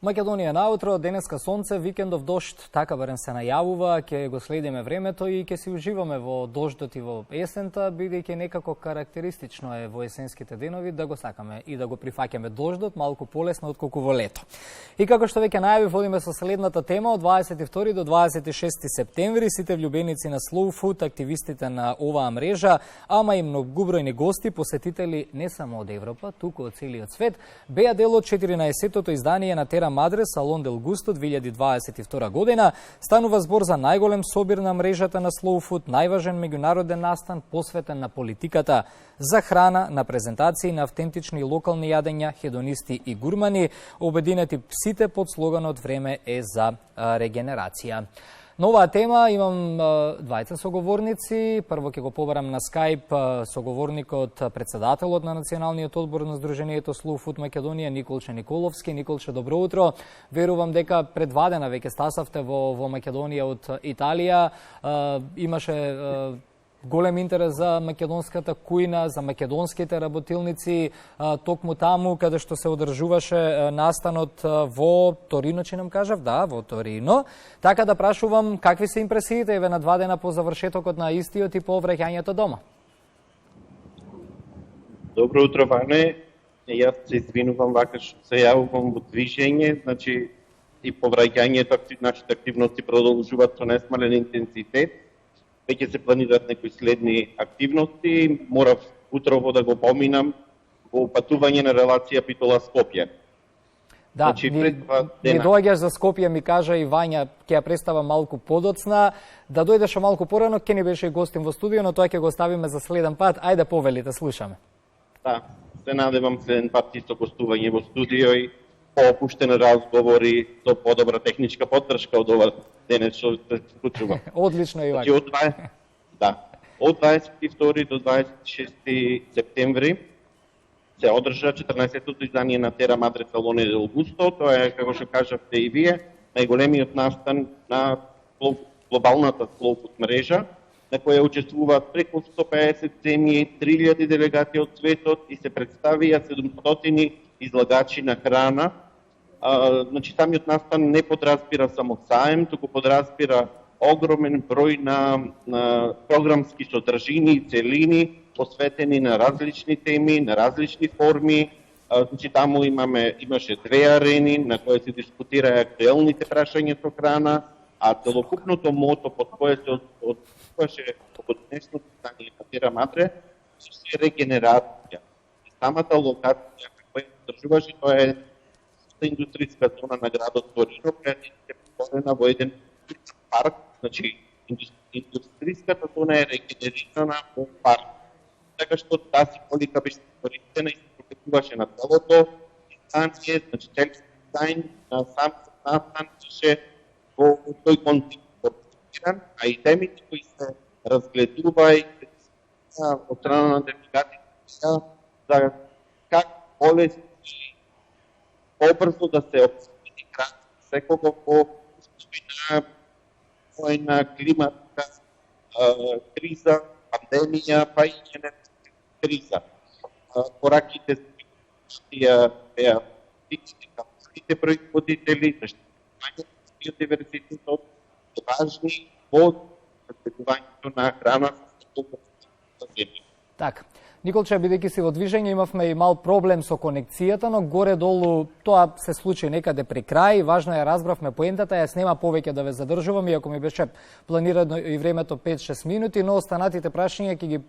Македонија наутро, денеска сонце, викендов дожд, така барем се најавува, ќе го следиме времето и ќе си уживаме во дождот и во есента, бидејќи некако карактеристично е во есенските денови да го сакаме и да го прифаќаме дождот малку полесно отколку во лето. И како што веќе најавив, водиме со следната тема од 22 до 26 септември, сите влюбеници на Slow Food, активистите на оваа мрежа, ама и многобројни гости, посетители не само од Европа, туку од целиот свет, беа дел од 14-тото издание на Тера Мадре, Салон Дел Густо 2022 година. Станува збор за најголем собир на мрежата на Slow Food, најважен меѓународен настан посветен на политиката, за храна, на презентации на автентични локални јадења, хедонисти и гурмани, обединети сите под слоганот "Време е за регенерација". На оваа тема имам двајца соговорници. Прво ќе го побарам на Skype соговорникот, председателот на Националниот одбор на Сдруженијето Slow Food Македонија, Николче Николовски. Николче, добро утро. Верувам дека предвадена веќе стасавте во Македонија од Италија. Имаше голем интерес за македонската кујна, за македонските работилници, токму таму каде што се одржуваше настанот во Торино, че нам кажав, да, во Торино. Така да прашувам, какви се импресиите еве на 2 дена по завршетокот на истиот и по враќањето дома? Добро утро, Ване. Јас се извинувам вака што се јавувам во движење, значи и по враќањето нашите активности продолжуваат со несмален интензитет. Веќе се планираат некои следни активности. Морав утрово да го поминам во патување на релација Битола-Скопје. Да, значи, не доаѓаш за Скопје, ми кажа и Вања, ќе ја представам малку подоцна. Да дојдеше малку порано, ќе ни беше и гостин во студио, но тоа ќе го оставиме за следен пат. Ајде, повелите, слушаме. Да, се надевам следен пат исто гостување во студио и поопуштен разговори со подобра техничка поддршка од ова денес што се случува. Одлично, Иван. Од 22 до 26 септември се одржа 14-тото издание на Тера Мадре Салон Дел Густо. Тоа е, како што кажавте и вие, најголемиот настан на глобалната Slow Food мрежа, на која учествуваат преку 150 земји, 3000 делегати од светот и се представија 700 излагачи на храна. Значи, самиот настан не подразбира само саем, туку подразбира огромен број на програмски содржини и целини, посветени на различни теми, на различни форми. Значи, таму имаше 2 арени на кои се дискутираа актуелните прашања со храна, а целокупното мото под кое се одвиваше од днешното стanje на Тера Мадре се регенерација. Самата локација која се одржуваше, тоа е индустријска зона на градот Торино, која е pretvorена во еден парк. Значи, индустријската зона е регенерирана во парк. Така што таа символика беше користена и се прокатуваше на целото издание, значи целиот дизајн на сам настан беше во тој контекст, а и темите кои се разгледува и од страна на делегатите за как болести побрзо да се обсвини храна, секого по војна, климатска криза, пандемија, па и енергетска криза. Пораките беа фиксни кај сите производители, заштитување на биодиверзитетот, важни во разгледувањето на храна со земја. Така. Николче, бидејќи си во движење, имавме и мал проблем со конекцијата, но горе-долу тоа се случи некаде при крај. Важно е, разбравме поентата, јас нема повеќе да ве задржувам, иако ми беше планирано и времето 5-6 минути, но останатите прашања ќе ги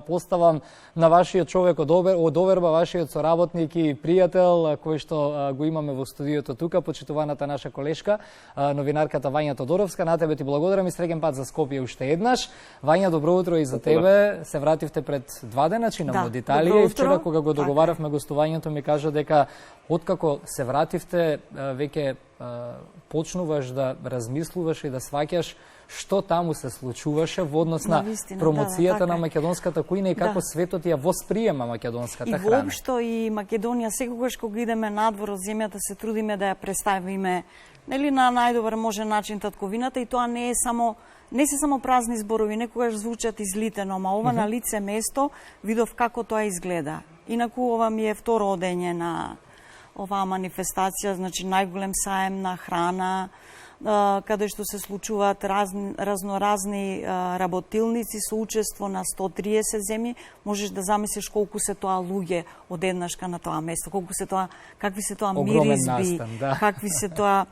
поставам на вашиот човек од Оверба, вашиот соработник и пријател, кој што го имаме во студиото тука, почитуваната наша колешка, новинарката Вања Тодоровска. На тебе ти благодарам и среќен пат за Скопје уште еднаш. Вања, добро утро и за тебе. Се вративте пред 2 дена, од Италија, и вчера кога го договаравме гостувањето ми кажа дека откако се вративте веќе почнуваш да размислуваш и да сваќаш што таму се случуваше во однос на промоцијата на македонската кујна и како светот ја восприема македонската храна. И воопшто и Македонија секогаш кога идеме надвор од земјата се трудиме да ја представиме нели на најдобар можен начин татковината, и тоа не се само празни зборови, некогаш звучат излитено, ама ова на лице место видов како тоа изгледа. Инаку ова ми е второ одење на оваа манифестација, значи најголем саем на храна, каде што се случуваат разноразни работилници со учество на 130 земји. Можеш да замислиш колку се тоа луѓе одеднашка на тоа место, какви се тоа миризби, какви се тоа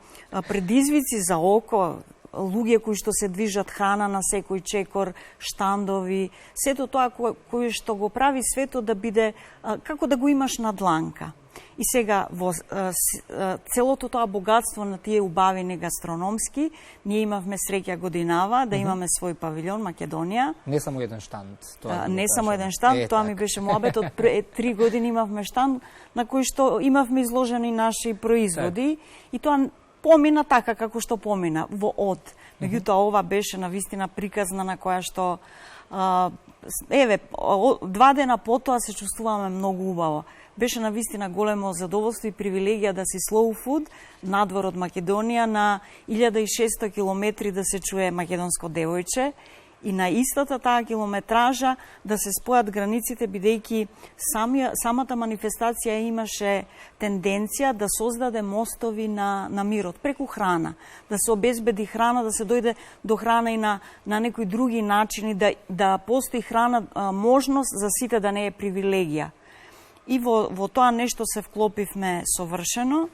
предизвици за око, луѓе кои што се движат, храна на секој чекор, штандови, сето тоа кој што го прави светот да биде како да го имаш на дланка. И сега, во целото тоа богатство на тие убавини гастрономски, ние имавме среќа годинава да имаме свој павилјон Македонија. Не само еден штанд. Не само еден штанд, тоа ми беше моабет. Од 3 години имавме штанд на кој што имавме изложени наши производи и тоа помина така како што помина во од. Меѓутоа ова беше навистина приказна на која што 2 дена потоа се чувствуваме многу убаво. Беше навистина големо задоволство и привилегија да си slow food надвор од Македонија на 1600 километри да се чуе македонско девојче и на истата таа километража да се спојат границите, бидејќи самата манифестација имаше тенденција да создаде мостови на мирот преку храна, да се обезбеди храна, да се дојде до храна и на некои други начини, да постои храна, можност за сите да не е привилегија. И во тоа нешто се вклопивме совршено.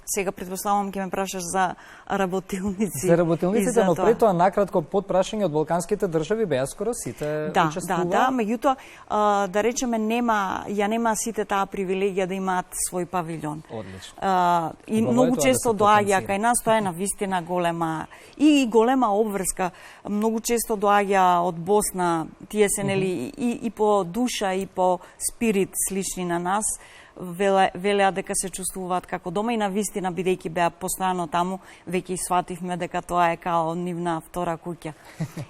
Сега предпоставувам ќе ме прашаш за работилници. За работилниците, но пред тоа накратко под прашање од балканските држави беа скоро сите учествува. Да, меѓутоа да речеме нема сите таа привилегија да имаат свој павилјон. Одлично. И многу често доаѓа кај нас, тоа е навистина голема и голема обврска. Многу често доаѓа од Босна, тие се нели и по душа и по спирит слични на нас. Велеа дека се чувствуваат како дома и навистина, бидејќи беа постојано таму, веќе свативме дека тоа е као нивна втора куќа.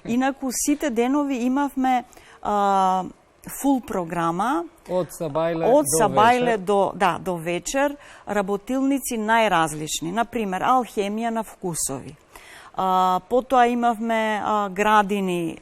Инаку сите денови имавме фул програма од Сабајле до вечер, работилници најразлични, например алхемија на вкусови. Потоа имавме градини,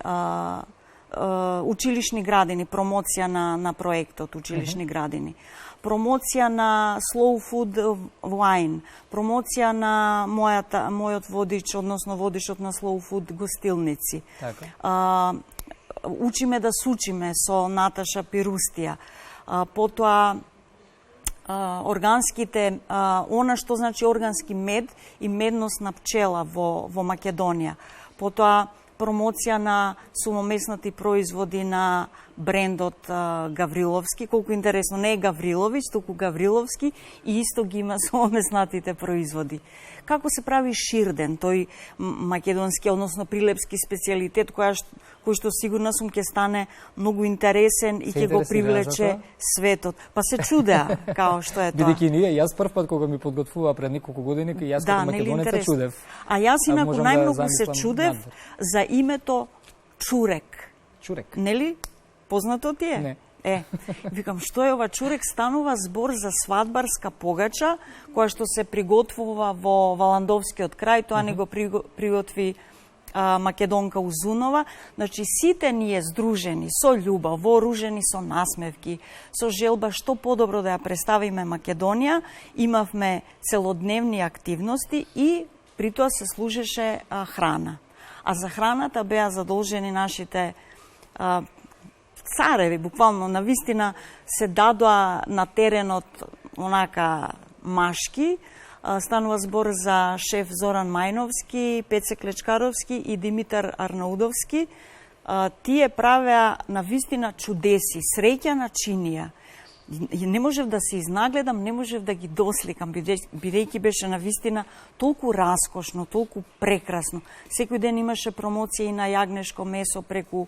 училишни градини, промоција на проектот училишни градини. Промоција на slow food wine, промоција на мојот водич, односно водичот на slow food гостилници. Така. Учиме да сучиме со Наташа Пирустија. Потоа органските, она што значи органски мед и медносна пчела во Македонија. Потоа промоција на сумомеснати производи на брендот Гавриловски, колку интересно, не е Гаврилович, туку Гавриловски и исто ги има сумомеснатите производи. Како се прави ширден, тој македонски, односно прилепски специјалитет кој што сигурна сум ќе стане многу интересен и ќе го привлече светот. Па се чудеа као што е тоа. Бидејќи ние, јас прв пат кога ми подготвува пред неколку години, јас како македонец се чудев. А јас инаку најмногу се чудев за името Чурек. Чурек. Нели? Познато ти е? Не. Викам, што е ова Чурек? Станува збор за свадбарска погача, која што се приготвува во Валандовскиот крај, тоа не го приготви Македонка Узунова. Значи, сите ние здружени со љубов, вооружени со насмевки, со желба што подобро да ја представиме Македонија, имавме целодневни активности и при тоа се служеше храна. А за храната беа задолжени нашите цареви, буквално, навистина се дадоа на теренот онака машки. Станува збор за шеф Зоран Мајновски, Пеце Клечкаровски и Димитар Арнаудовски. Тие правеа навистина чудеси, среќа начинија. Не можев да се изнагледам, не можев да ги досликам, бидејќи беше навистина толку раскошно, толку прекрасно. Секој ден имаше промоција и на јагнешко месо преку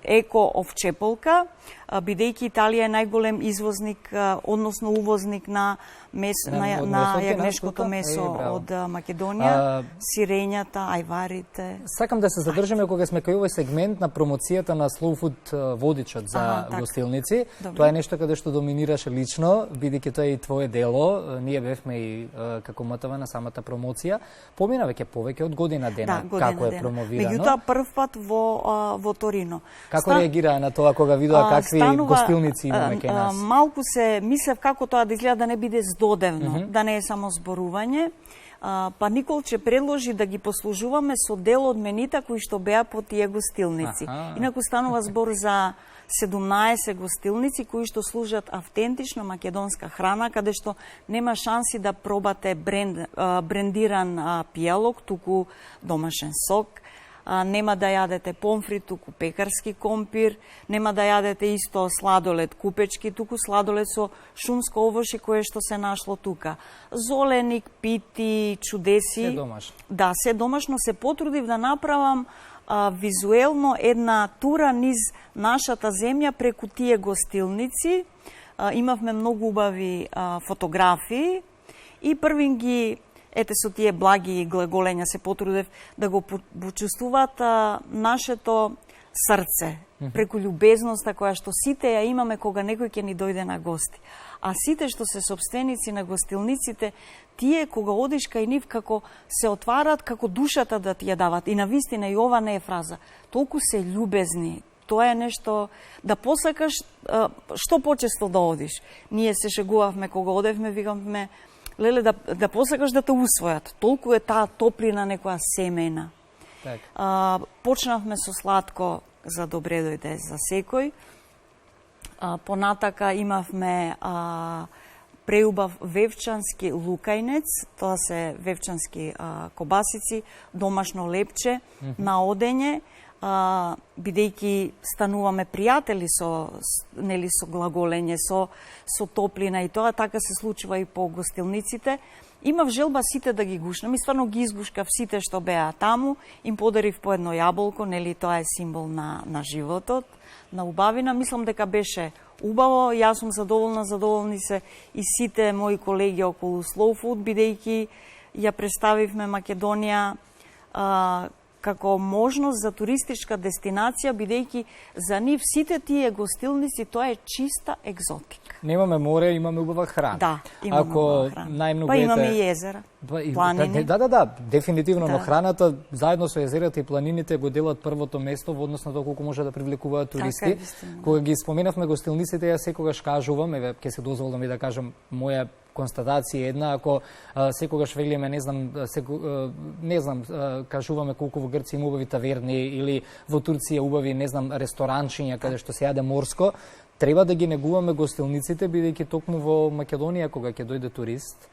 Еко овчеполка, бидејќи Италија е најголем извозник, односно увозник на јагнешкото месо од Македонија, сирењата, ајварите. Сакам да се задржиме кога сме кај овој сегмент на промоцијата на Slow Food водичот за гостилници. Тоа е нешто каде што доминираше лично, бидејќи тоа е и твое дело. Ние бевме и како мотава на самата промоција. Помина веќе повеќе од година дена како е промовирано. Меѓутоа прв пат во Торино. Како реагираа на тоа кога видоа какви гостилници имаме кај нас? Малку се мислев како тоа да изгледа да не биде здодевно, да не е само зборување. Па Николче предложи да ги послужуваме со дел од мените кои што беа по тие гостилници. Инаку станува збор за 17 гостилници кои што служат автентично македонска храна, каде што нема шанси да пробате брендиран пијалок, туку домашен сок, нема да јадете помфрит, туку пекарски компир, нема да јадете исто сладолед купечки, туку сладолед со шумско овошје кое што се нашло тука. Золеник, пити, чудеси. Се домашно. Да, се домашно. Се потрудив да направам визуелно една тура низ нашата земја преку тие гостилници. Имавме многу убави фотографии и првин ги ете со тие благи глеголења се потрудев да го почувствуваат нашето срце, преку љубезноста која што сите ја имаме кога некој ќе ни дојде на гости. А сите што се собственици на гостилниците, тие кога одиш кај нив како се отварат, како душата да ти ја дават. И навистина и ова не е фраза. Толку се љубезни. Тоа е нешто да посакаш што почесто да одиш. Ние се шегувавме кога одевме, викавме леле да посакаш да те усвојат. Толку е таа топлина некоја семејна. Почнавме со сладко за добре дојде за секој. Понатака имавме преубав вевчански лукајнец, тоа се вевчански кобасици, домашно лепче на одење, бидејќи стануваме пријатели со глаголење, со топлина и тоа, така се случува и по гостилниците. Имав желба сите да ги гушнам и стварно ги изгушкав сите што беа таму, им подарив по едно јаболко, нели тоа е символ на животот, на убавина. Мислам дека беше убаво, јас сум задоволни се и сите мои колеги околу Slow Food, бидејќи ја представивме Македонија како можност за туристичка дестинација, бидејќи за нив сите тие гостилници тоа е чиста екзотика. Немаме море, имаме убава храна. Да, имаме убава храна. Па имаме и езера, планини. Да, дефинитивно, но храната заедно со езерата и планините го делат првото место во однос на тоа колку може да привлекуваат туристи. Кога ги споменавме гостилниците, ја секогаш кажувам, ќе се дозволам и да кажам моја констатација една, ако секогаш велиме, не знам, кажуваме колку во Грција има убави таверни или во Турција убави, не знам, ресторанчиња каде што се јаде морско, треба да ги негуваме гостилниците, бидејќи токму во Македонија кога ќе дојде турист,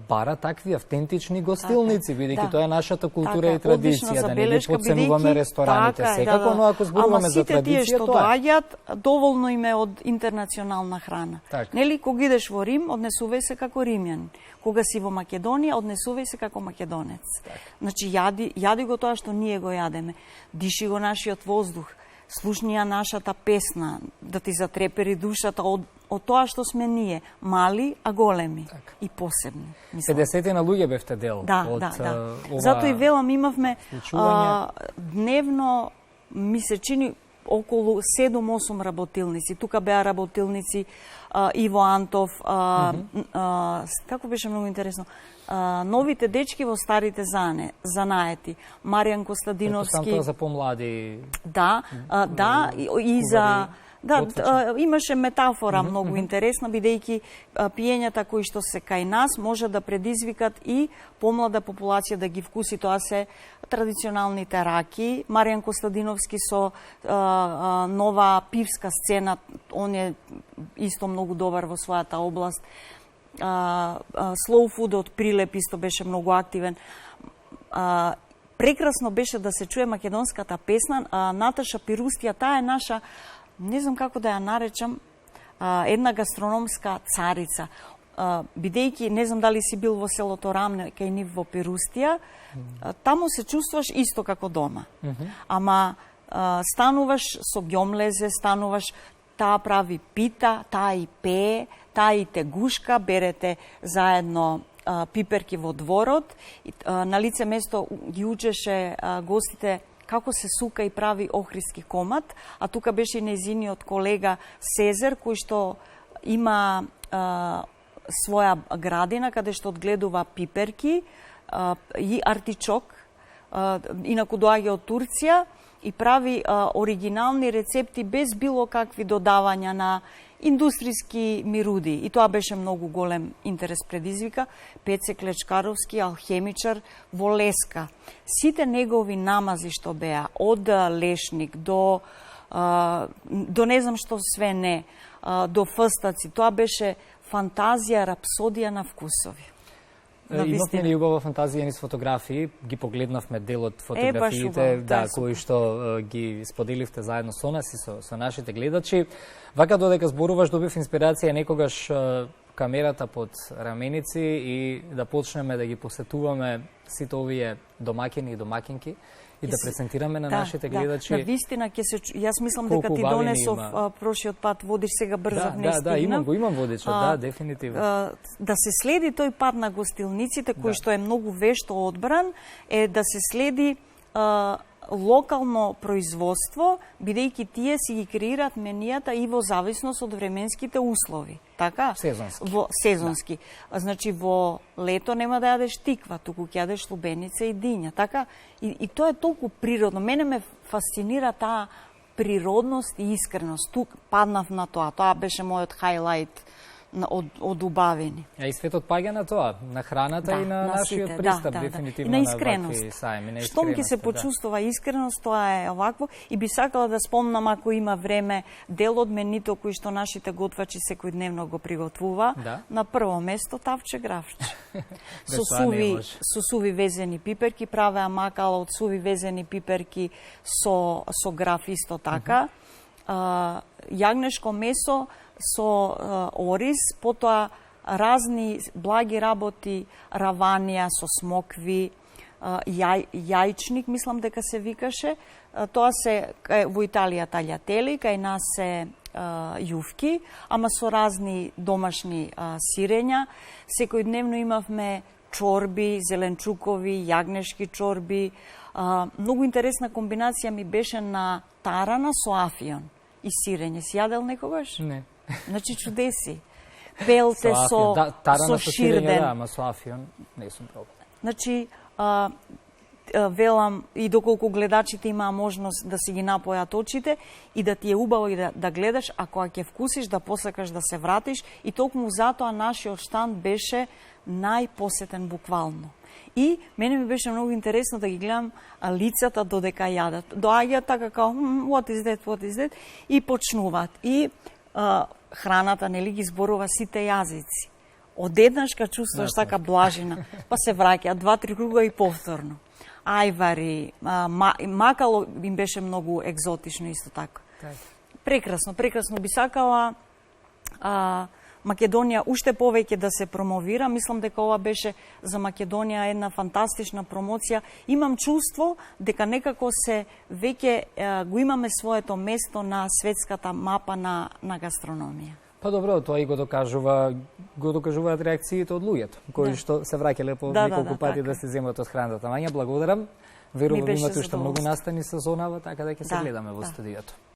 бара такви автентични гостилници, бидејќи тоа е нашата култура и традиција, да не ги потценуваме рестораните секако, но ако зборуваме за традиција, тоа е. Ама сите тие што доаѓаат, доволно им е од интернационална храна. Нели, кога идеш во Рим, однесувај се како римјанин. Кога си во Македонија, однесувај се како македонец. Значи, јади го тоа што ние го јадеме. Диши го нашиот воздух. Слушни ја нашата песна, да ти затрепери душата од тоа што сме ние, мали, а големи и посебни. 50 на луѓе бевте дел од ова. Зато и велам, имавме дневно, ми се чини, околу 7-8 работилници. Тука беа работилници Иво Антов, како беше многу интересно, новите дечки во старите занаети, Маријан Костадиновски. Предпоставам тоа за помлади. Да, и за... Да, имаше метафора многу интересна, бидејќи пиењата кои што се кај нас може да предизвикат и помлада популација да ги вкуси. Тоа се традиционалните раки. Маријан Костадиновски со нова пивска сцена, он е исто многу добар во својата област. Slow Food од Прилеп исто беше многу активен. Прекрасно беше да се чуе македонската песна. Наташа Пирустија, таа е наша, не знам како да ја наречам, една гастрономска царица. Бидејќи, не знам дали си бил во селото Рамне, кај нив во Пирустија, таму се чувствуваш исто како дома. Ама стануваш со ѓомлезе, стануваш, таа прави пита, таа и пее, таа и те гушка, берете заедно пиперки во дворот. На лице место ги учеше гостите како се сука и прави охриски комат, а тука беше и нејзиниот колега Сезер, кој што има своја градина каде што одгледува пиперки и артичок, инаку доаѓа од Турција и прави оригинални рецепти без било какви додавања на индустријски мируди. И тоа беше многу голем интерес предизвика. Пеце Клечкаровски, алхемичар во Леска. Сите негови намази што беа, од лешник до не знам што све не, до фстаци, тоа беше фантазија, рапсодија на вкусови. Имавме ли убава фантазија низ фотографии, ги погледнавме дел од фотографиите, кои што ги споделивте заедно со нас и со нашите гледачи. Вака додека зборуваш, добив инспирација некогаш камерата под раменици и да почнеме да ги посетуваме сите овие домакини и домакинки и да презентираме на нашите гледачи. На вистина ќе се јас мислам дека ти донесов прошиот пат водиш, сега брзав не стигнам. Имам водичот, дефинитивно. Да се следи тој пат на гостилниците кој што е многу вешто одбран, е да се следи локално производство, бидејќи тие си ги креираат менијата и во зависност од временските услови. Така? Сезонски. Значи, во лето нема да јадеш тиква, туку ќе јадеш лубеница и диња. Така? И тоа е толку природно. Мене ме фасцинира таа природност и искреност. Тук паднав на тоа. Тоа беше мојот хайлайт од убавени. И светот паѓа на тоа, на храната и на нашиот пристап, дефинитивно, на вакви сајми. Штом ќе се почувствува искреност, тоа е овакво. И би сакала да спомнам, ако има време, дел од менито кои што нашите готвачи секојдневно го приготвува. На прво место тавче гравче. Со суви везени пиперки, правеа макала од суви везени пиперки со граф исто така. Јагнешко месо со ориз, потоа разни благи работи, раванија со смокви, јајчник, мислам дека се викаше. Тоа се во Италија таљатели, кај нас се јувки, ама со разни домашни сирења. Секојдневно имавме чорби, зеленчукови, јагнешки чорби. Многу интересна комбинација ми беше на тарана со афион и сирење. Си јадел некогаш? Не. Значи чудеси. Пелте со ширден. Ама со афион не сум пробал. Значи, велам, и доколку гледачите имаа можност да си ги напојат очите и да ти е убаво и да гледаш, а кога ќе вкусиш, да посакаш да се вратиш. И токму затоа нашиот штанд беше најпосетен буквално. И мене ми беше многу интересно да ги гледам лицата додека јадат. Доаѓаат така као, what is that? И почнуваат. И храната, нели, ги зборува сите јазици. Одеднаш ка чувствуваш така блажина, па се враќаат 2-3 круга и повторно. Ајвари, макало им беше многу екзотично исто така. Прекрасно би сакала Македонија уште повеќе да се промовира. Мислам дека ова беше за Македонија една фантастична промоција. Имам чувство дека некако се веќе го имаме своето место на светската мапа на гастрономија. Па добро, тоа и го докажуваат реакциите од луѓето, кои што се враќале по неколку пати да се земат од храната. Мања, благодарам. Верувам имате уште многу настани сезонава, така да ќе се гледаме во студиото.